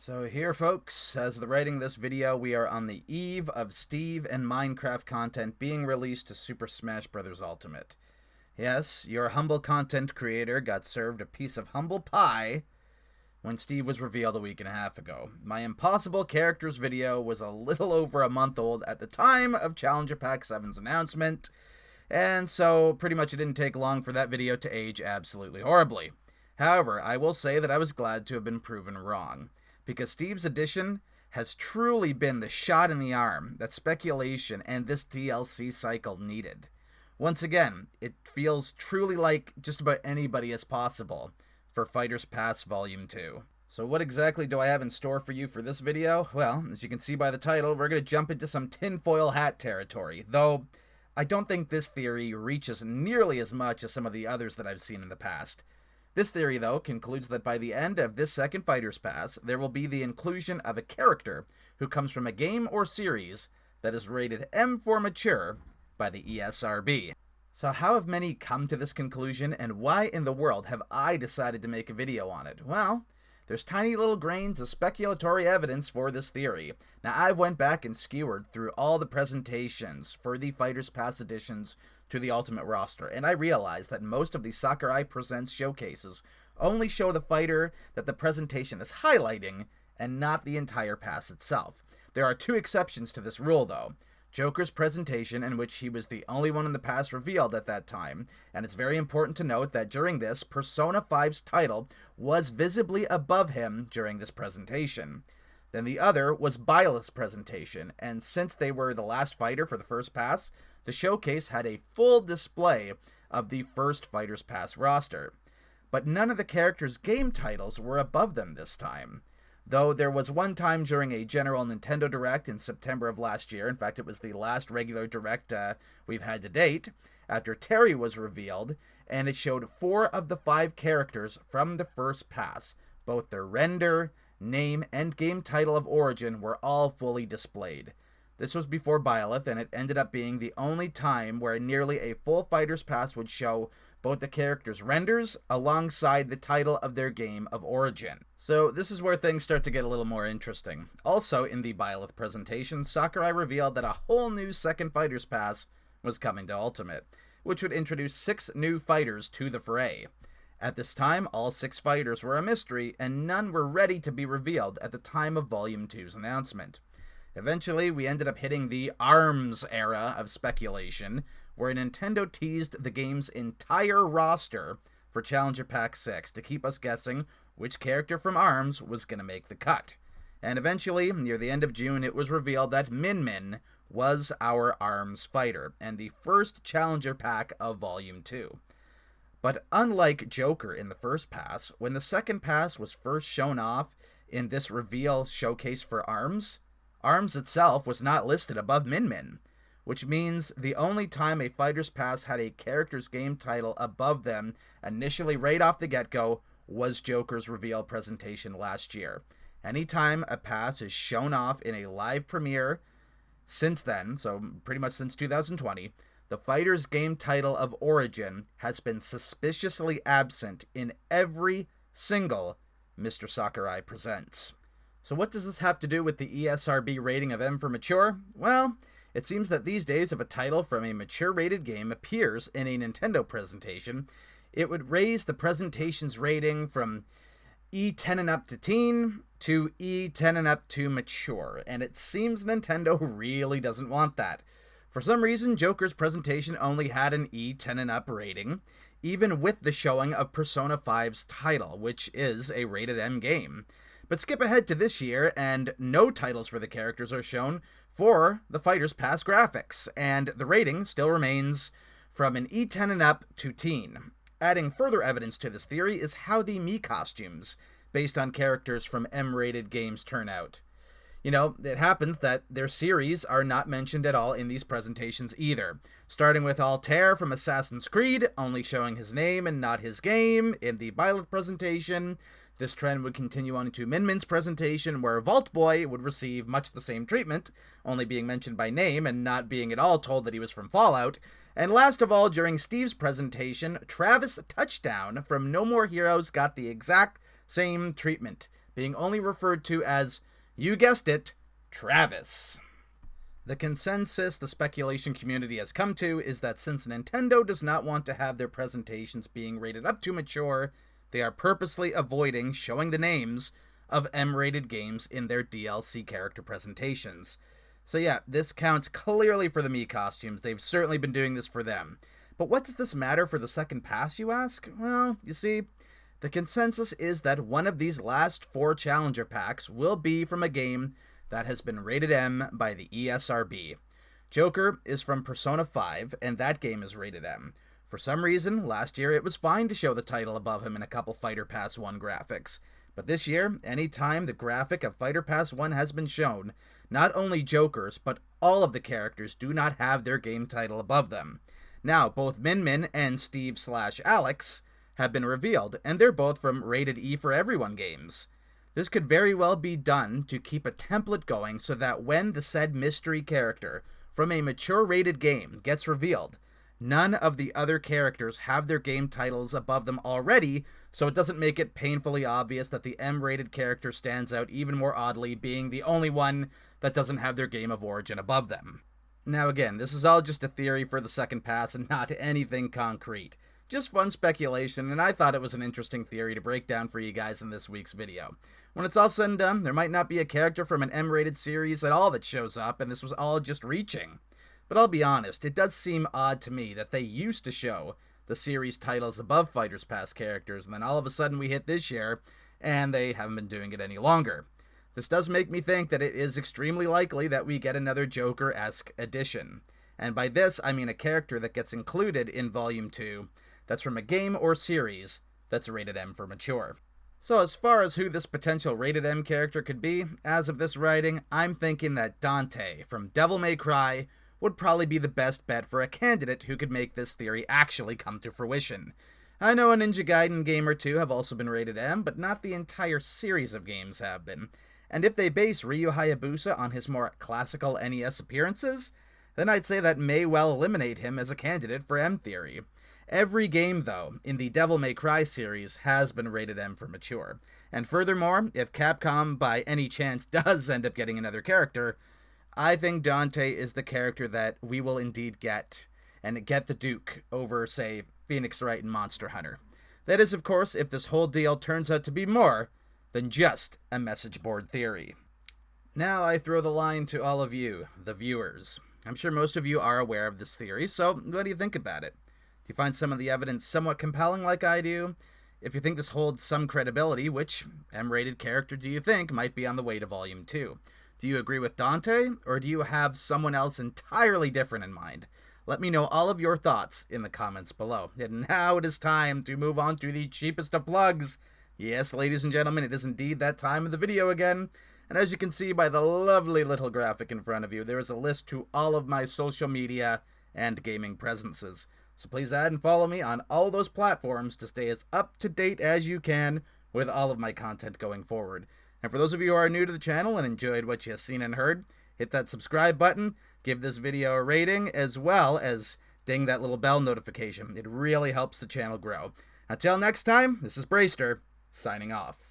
So here, folks, as the writing this video, we are on the eve of Steve and Minecraft content being released to Super Smash Bros. Ultimate. Yes, your humble content creator got served a piece of humble pie when Steve was revealed a week and a half ago. My Impossible Characters video was a little over a month old at the time of Challenger Pack 7's announcement, and so pretty much it didn't take long for that video to age absolutely horribly. However, I will say that I was glad to have been proven wrong, because Steve's addition has truly been the shot in the arm that speculation and this DLC cycle needed. Once again, it feels truly like just about anybody is possible for Fighters Pass Volume 2. So what exactly do I have in store for you for this video? Well, as you can see by the title, we're going to jump into some tinfoil hat territory, though I don't think this theory reaches nearly as much as some of the others that I've seen in the past. This theory, though, concludes that by the end of this second Fighters Pass, there will be the inclusion of a character who comes from a game or series that is rated M for mature by the ESRB. So how have many come to this conclusion, and why in the world have I decided to make a video on it? Well, there's tiny little grains of speculatory evidence for this theory. Now, I've went back and skewered through all the presentations for the Fighters Pass editions to the Ultimate roster, and I realized that most of the Sakurai Presents showcases only show the fighter that the presentation is highlighting, and not the entire pass itself. There are two exceptions to this rule, though. Joker's presentation, in which he was the only one in the pass revealed at that time, and it's very important to note that during this, Persona 5's title was visibly above him during this presentation. Then the other was Byleth's presentation, and since they were the last fighter for the first pass, the showcase had a full display of the first Fighters Pass roster. But none of the characters' game titles were above them this time. Though there was one time during a general Nintendo Direct in September of last year, in fact it was the last regular Direct we've had to date, after Terry was revealed, and it showed 4 of the 5 characters from the first pass. Both their render, name, and game title of origin were all fully displayed. This was before Byleth, and it ended up being the only time where nearly a full Fighters Pass would show both the characters' renders alongside the title of their game of origin. So this is where things start to get a little more interesting. Also in the Byleth presentation, Sakurai revealed that a whole new second Fighters Pass was coming to Ultimate, which would introduce 6 new fighters to the fray. At this time, all 6 fighters were a mystery, and none were ready to be revealed at the time of Volume 2's announcement. Eventually, we ended up hitting the ARMS era of speculation, where Nintendo teased the game's entire roster for Challenger Pack 6 to keep us guessing which character from ARMS was going to make the cut. And eventually, near the end of June, it was revealed that Min Min was our ARMS fighter, and the first Challenger Pack of Volume 2. But unlike Joker in the first pass, when the second pass was first shown off in this reveal showcase for ARMS, ARMS itself was not listed above Min Min, which means the only time a Fighters Pass had a character's game title above them initially right off the get-go was Joker's reveal presentation last year. Anytime a pass is shown off in a live premiere since then, so pretty much since 2020, the fighter's game title of origin has been suspiciously absent in every single Mr. Sakurai Presents. So what does this have to do with the ESRB rating of M for mature? Well, it seems that these days if a title from a mature-rated game appears in a Nintendo presentation, it would raise the presentation's rating from E10 and Up to teen to E10 and Up to mature, and it seems Nintendo really doesn't want that. For some reason, Joker's presentation only had an E10 and Up rating, even with the showing of Persona 5's title, which is a rated M game. But skip ahead to this year, and no titles for the characters are shown for the Fighters Pass graphics, and the rating still remains from an E10 and Up to teen. Adding further evidence to this theory is how the Mii costumes, based on characters from M-rated games, turn out. You know, it happens that their series are not mentioned at all in these presentations either, starting with Altair from Assassin's Creed, only showing his name and not his game in the Byleth presentation. This trend would continue on into Min Min's presentation, where Vault Boy would receive much the same treatment, only being mentioned by name and not being at all told that he was from Fallout. And last of all, during Steve's presentation, Travis Touchdown from No More Heroes got the exact same treatment, being only referred to as, you guessed it, Travis. The consensus the speculation community has come to is that since Nintendo does not want to have their presentations being rated up too mature, they are purposely avoiding showing the names of M-rated games in their DLC character presentations. So yeah, this counts clearly for the Mii costumes. They've certainly been doing this for them. But what does this matter for the second pass, you ask? Well, you see, the consensus is that one of these last 4 challenger packs will be from a game that has been rated M by the ESRB. Joker is from Persona 5, and that game is rated M. For some reason, last year it was fine to show the title above him in a couple Fighter Pass 1 graphics. But this year, any time the graphic of Fighter Pass 1 has been shown, not only Joker's, but all of the characters do not have their game title above them. Now, both Min Min and Steve/Alex have been revealed, and they're both from Rated E for Everyone games. This could very well be done to keep a template going so that when the said mystery character from a mature rated game gets revealed, none of the other characters have their game titles above them already, so it doesn't make it painfully obvious that the M-rated character stands out even more oddly, being the only one that doesn't have their game of origin above them. Now again, this is all just a theory for the second pass and not anything concrete. Just fun speculation, and I thought it was an interesting theory to break down for you guys in this week's video. When it's all said and done, there might not be a character from an M-rated series at all that shows up, and this was all just reaching. But I'll be honest, it does seem odd to me that they used to show the series titles above Fighters Pass characters, and then all of a sudden we hit this year, and they haven't been doing it any longer. This does make me think that it is extremely likely that we get another Joker-esque edition. And by this, I mean a character that gets included in Volume 2 that's from a game or series that's rated M for mature. So as far as who this potential rated M character could be, as of this writing, I'm thinking that Dante from Devil May Cry would probably be the best bet for a candidate who could make this theory actually come to fruition. I know a Ninja Gaiden game or two have also been rated M, but not the entire series of games have been. And if they base Ryu Hayabusa on his more classical NES appearances, then I'd say that may well eliminate him as a candidate for M theory. Every game, though, in the Devil May Cry series has been rated M for mature. And furthermore, if Capcom by any chance does end up getting another character, I think Dante is the character that we will indeed get, and get the Duke over, say, Phoenix Wright and Monster Hunter. That is, of course, if this whole deal turns out to be more than just a message board theory. Now I throw the line to all of you, the viewers. I'm sure most of you are aware of this theory, so what do you think about it? Do you find some of the evidence somewhat compelling like I do? If you think this holds some credibility, which M-rated character do you think might be on the way to Volume 2? Do you agree with Dante, or do you have someone else entirely different in mind? Let me know all of your thoughts in the comments below. And now it is time to move on to the cheapest of plugs. Yes, ladies and gentlemen, it is indeed that time of the video again. And as you can see by the lovely little graphic in front of you, there is a list to all of my social media and gaming presences. So please add and follow me on all of those platforms to stay as up to date as you can with all of my content going forward. And for those of you who are new to the channel and enjoyed what you have seen and heard, hit that subscribe button, give this video a rating, as well as ding that little bell notification. It really helps the channel grow. Until next time, this is Brayster, signing off.